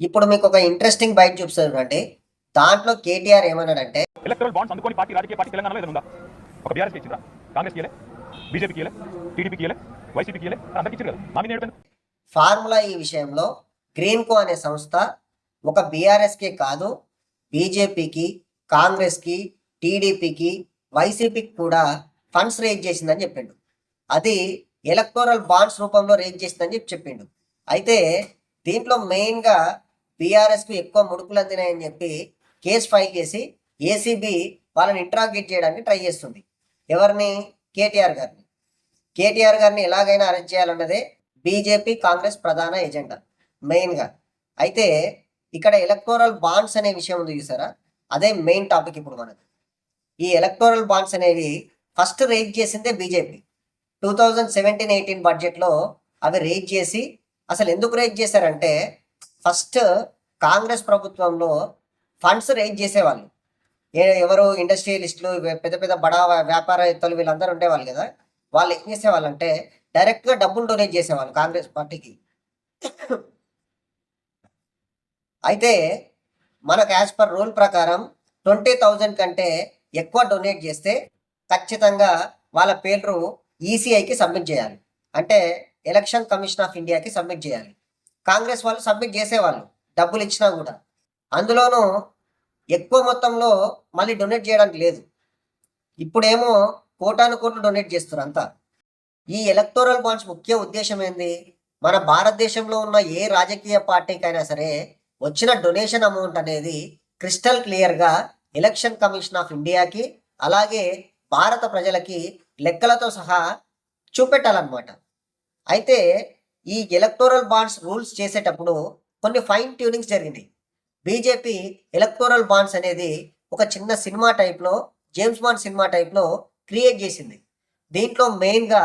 ఇప్పుడు మీకు ఒక ఇంట్రెస్టింగ్ బైట్ చూపిస్తానండి. దాంట్లో కేటీఆర్ ఏమన్నాడంటే ఎలక్టరల్ బాండ్స్ అందుకొని పార్టీ రాజకీయ పార్టీ తెలంగాణలో ఏదైనా ఉందా? ఒక బీఆర్ఎస్కి ఇచ్చిందా? కాంగ్రెస్కి ఇయ్యలే, బీజేపీకి ఇయ్యలే, టీడీపీకి ఇయ్యలే, వైసీపీకి ఇయ్యలే, అందరికి ఇచ్చారు కదా. మా మీద ఏడుతుంది? ఫార్ములా ఈ విషయంలో గ్రీన్కో అనే సంస్థ ఒక బీఆర్ఎస్కే కాదు, బీజేపీకి, కాంగ్రెస్కి, టీడీపీకి, వైసీపీకి కూడా ఫండ్స్ రేజ్ చేసిందని చెప్పిండు. అది ఎలక్టోరల్ బాండ్స్ రూపంలో రేజ్ చేసిందని చెప్పిండు. అయితే దీంట్లో మెయిన్గా బీఆర్ఎస్కు ఎక్కువ ముడుపులు అందినాయని చెప్పి కేసు ఫైల్ చేసి ఏసీబీ వాళ్ళని ఇంట్రాగేట్ చేయడానికి ట్రై చేస్తుంది. ఎవరిని? కేటీఆర్ గారిని. కేటీఆర్ గారిని ఎలాగైనా అరెస్ట్ చేయాలన్నదే బీజేపీ కాంగ్రెస్ ప్రధాన ఎజెండా మెయిన్గా. అయితే ఇక్కడ ఎలక్టోరల్ బాండ్స్ అనే విషయం ఉంది చూసారా, అదే మెయిన్ టాపిక్ ఇప్పుడు మనకు. ఈ ఎలక్టోరల్ బాండ్స్ అనేవి ఫస్ట్ రేజ్ చేసిందే బీజేపీ. 2017-18 బడ్జెట్లో అవి రేజ్ చేసి, అసలు ఎందుకు రేజ్ చేశారంటే ఫస్ట్ కాంగ్రెస్ ప్రభుత్వంలో ఫండ్స్ రేజ్ చేసేవాళ్ళు. ఎవరు? ఇండస్ట్రియలిస్టులు, పెద్ద పెద్ద బడా వ్యాపారవేత్తలు వీళ్ళందరూ ఉండేవాళ్ళు కదా. వాళ్ళు ఏం చేసేవాళ్ళంటే డైరెక్ట్గా డబ్బులు డొనేట్ చేసేవాళ్ళు కాంగ్రెస్ పార్టీకి. అయితే మనకు యాజ్ పర్ రూల్ ప్రకారం 20,000 కంటే ఎక్కువ డొనేట్ చేస్తే ఖచ్చితంగా వాళ్ళ పేర్లు ఈసీఐకి సబ్మిట్ చేయాలి, అంటే ఎలక్షన్ కమిషన్ ఆఫ్ ఇండియాకి సబ్మిట్ చేయాలి. కాంగ్రెస్ వాళ్ళు సబ్మిట్ చేసేవాళ్ళు డబ్బులు ఇచ్చినా కూడా. అందులోనూ ఎక్కువ మొత్తంలో మళ్ళీ డొనేట్ చేయడానికి లేదు. ఇప్పుడేమో కోటాను కోట్లు డొనేట్ చేస్తారు అంతా. ఈ ఎలక్టోరల్ బాండ్స్ ముఖ్య ఉద్దేశం ఏంది? మన భారతదేశంలో ఉన్న ఏ రాజకీయ పార్టీకైనా సరే వచ్చిన డొనేషన్ అమౌంట్ అనేది క్రిస్టల్ క్లియర్గా ఎలక్షన్ కమిషన్ ఆఫ్ ఇండియాకి, అలాగే భారత ప్రజలకి లెక్కలతో సహా చూపెట్టాలన్నమాట. అయితే ఈ ఎలక్టోరల్ బాండ్స్ రూల్స్ చేసేటప్పుడు కొన్ని ఫైన్ ట్యూనింగ్స్ జరిగినాయి. బీజేపీ ఎలక్టోరల్ బాండ్స్ అనేది ఒక చిన్న సినిమా టైప్లో, జేమ్స్ బాండ్ సినిమా టైప్లో క్రియేట్ చేసింది. దీంట్లో మెయిన్గా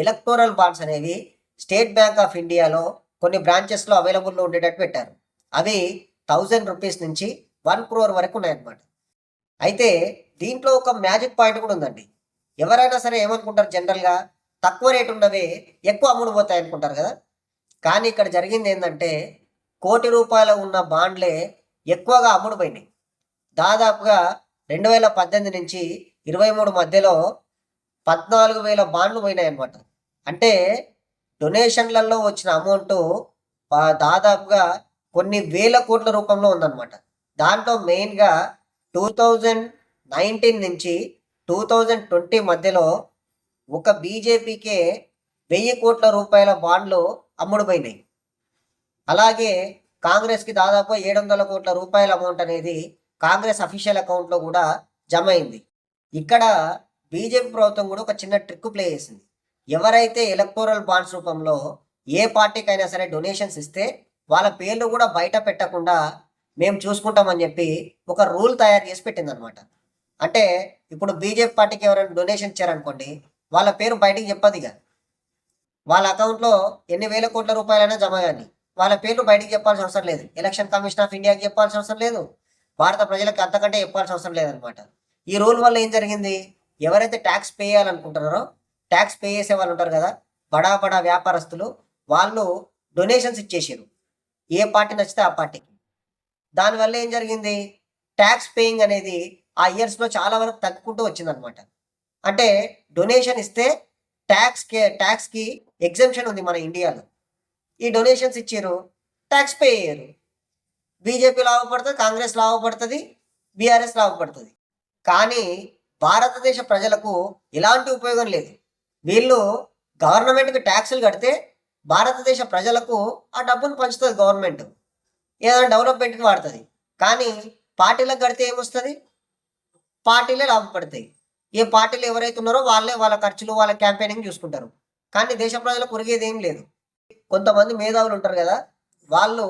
ఎలక్టోరల్ బాండ్స్ అనేవి స్టేట్ బ్యాంక్ ఆఫ్ ఇండియాలో కొన్ని బ్రాంచెస్లో అవైలబుల్లో ఉండేటట్టు పెట్టారు. అవి 1000 రూపీస్ నుంచి 1 crore వరకు ఉన్నాయన్నమాట. అయితే దీంట్లో ఒక మ్యాజిక్ పాయింట్ కూడా ఉందండి. ఎవరైనా సరే ఏమనుకుంటారు, జనరల్గా తక్కువ రేటు ఉన్నవే ఎక్కువ అమ్ముడుపోతాయి అనుకుంటారు కదా. కానీ ఇక్కడ జరిగింది ఏంటంటే ₹1,00,00,000 ఉన్న బాండ్లే ఎక్కువగా అమ్ముడుపోయినాయి. దాదాపుగా 2018 నుంచి 23 మధ్యలో 14,000 బాండ్లు పోయినాయి అన్నమాట. అంటే డొనేషన్లలో వచ్చిన అమౌంట్ దాదాపుగా కొన్ని వేల కోట్ల రూపంలో ఉందన్నమాట. దాంట్లో మెయిన్గా 2019 నుంచి 2020 మధ్యలో ఒక బీజేపీకే 1000 కోట్ల రూపాయల బాండ్లు అమ్ముడుపోయినాయి. అలాగే కాంగ్రెస్కి దాదాపు 700 కోట్ల రూపాయల అమౌంట్ అనేది కాంగ్రెస్ అఫీషియల్ అకౌంట్లో కూడా జమ అయింది. ఇక్కడ బీజేపీ ప్రభుత్వం కూడా ఒక చిన్న ట్రిక్ ప్లే చేసింది. ఎవరైతే ఎలక్టోరల్ బాండ్స్ రూపంలో ఏ పార్టీకైనా సరే డొనేషన్స్ ఇస్తే వాళ్ళ పేర్లు కూడా బయట పెట్టకుండా మేము చూసుకుంటామని చెప్పి ఒక రూల్ తయారు చేసి పెట్టిందనమాట. అంటే ఇప్పుడు బీజేపీ పార్టీకి ఎవరైనా డొనేషన్ ఇచ్చారనుకోండి, వాళ్ళ పేరు బయటికి చెప్పదు. ఇక వాళ్ళ అకౌంట్లో ఎన్ని వేల కోట్ల రూపాయలైనా జమ కానీ వాళ్ళ పేర్లు బయటికి చెప్పాల్సిన అవసరం లేదు. ఎలక్షన్ కమిషన్ ఆఫ్ ఇండియాకి చెప్పాల్సిన అవసరం లేదు, భారత ప్రజలకు అంతకంటే చెప్పాల్సిన అవసరం లేదనమాట. ఈ రూల్ వల్ల ఏం జరిగింది? ఎవరైతే ట్యాక్స్ పే చేయాలనుకుంటున్నారో, ట్యాక్స్ పే చేసే వాళ్ళు ఉంటారు కదా, బడా బడా వ్యాపారస్తులు, వాళ్ళు డొనేషన్స్ ఇచ్చేసారు ఏ పార్టీ నచ్చితే ఆ పార్టీకి. దానివల్ల ఏం జరిగింది? ట్యాక్స్ పేయింగ్ అనేది ఆ ఇయర్స్లో చాలా వరకు తగ్గుకుంటూ వచ్చిందనమాట. అంటే డొనేషన్ ఇస్తే ట్యాక్స్కి ఎగ్జంప్షన్ ఉంది మన ఇండియాలో. ఈ డొనేషన్స్ ఇచ్చారు, ట్యాక్స్ పే అయ్యారు. బీజేపీ లాభపడుతుంది, కాంగ్రెస్ లాభపడుతుంది, బీఆర్ఎస్ లాభపడుతుంది. కానీ భారతదేశ ప్రజలకు ఎలాంటి ఉపయోగం లేదు. వీళ్ళు గవర్నమెంట్కి ట్యాక్సులు కడితే భారతదేశ ప్రజలకు ఆ డబ్బును పంచుతుంది గవర్నమెంట్, ఏదైనా డెవలప్మెంట్కి వాడుతుంది. కానీ పార్టీలకు కడితే ఏమొస్తుంది? పార్టీలే లాభపడతాయి. ఏ పార్టీలు ఎవరైతే ఉన్నారో వాళ్ళే వాళ్ళ ఖర్చులు, వాళ్ళ క్యాంపెయినింగ్ చూసుకుంటారు. కానీ దేశ ప్రజలకు ఒరిగేది ఏం లేదు. కొంతమంది మేధావులు ఉంటారు కదా, వాళ్ళు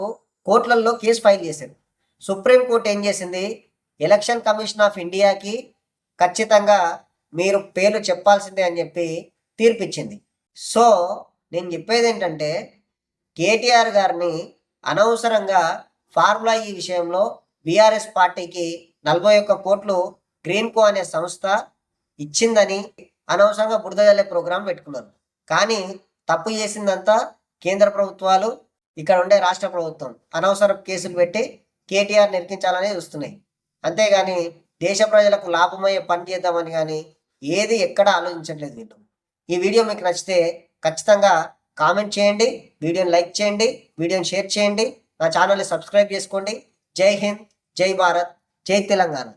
కోర్టులలో కేసు ఫైల్ చేశారు. సుప్రీంకోర్టు ఏం చేసింది? ఎలక్షన్ కమిషన్ ఆఫ్ ఇండియాకి ఖచ్చితంగా మీరు పేర్లు చెప్పాల్సిందే అని చెప్పి తీర్పిచ్చింది. సో నేను చెప్పేది ఏంటంటే కేటీఆర్ గారిని అనవసరంగా ఫార్ములా ఈ విషయంలో బీఆర్ఎస్ పార్టీకి 41 కోట్లు గ్రీన్కో అనే సంస్థ ఇచ్చిందని అనవసరంగా బురద జల్లే ప్రోగ్రాం పెట్టుకున్నారు. కానీ తప్పు చేసిందంతా కేంద్ర ప్రభుత్వాలు, ఇక్కడ ఉండే రాష్ట్ర ప్రభుత్వం అనవసర కేసులు పెట్టి కేటీఆర్ నిరికించాలని చూస్తున్నాయి. అంతేగాని దేశ ప్రజలకు లాభమయ్యే పని చేద్దామని కానీ ఏది ఎక్కడ ఆలోచించట్లేదు వీళ్ళు. ఈ వీడియో మీకు నచ్చితే ఖచ్చితంగా కామెంట్ చేయండి, వీడియోని లైక్ చేయండి, వీడియోని షేర్ చేయండి, నా ఛానల్ని సబ్స్క్రైబ్ చేసుకోండి. జై హింద్, జై భారత్, జై తెలంగాణ.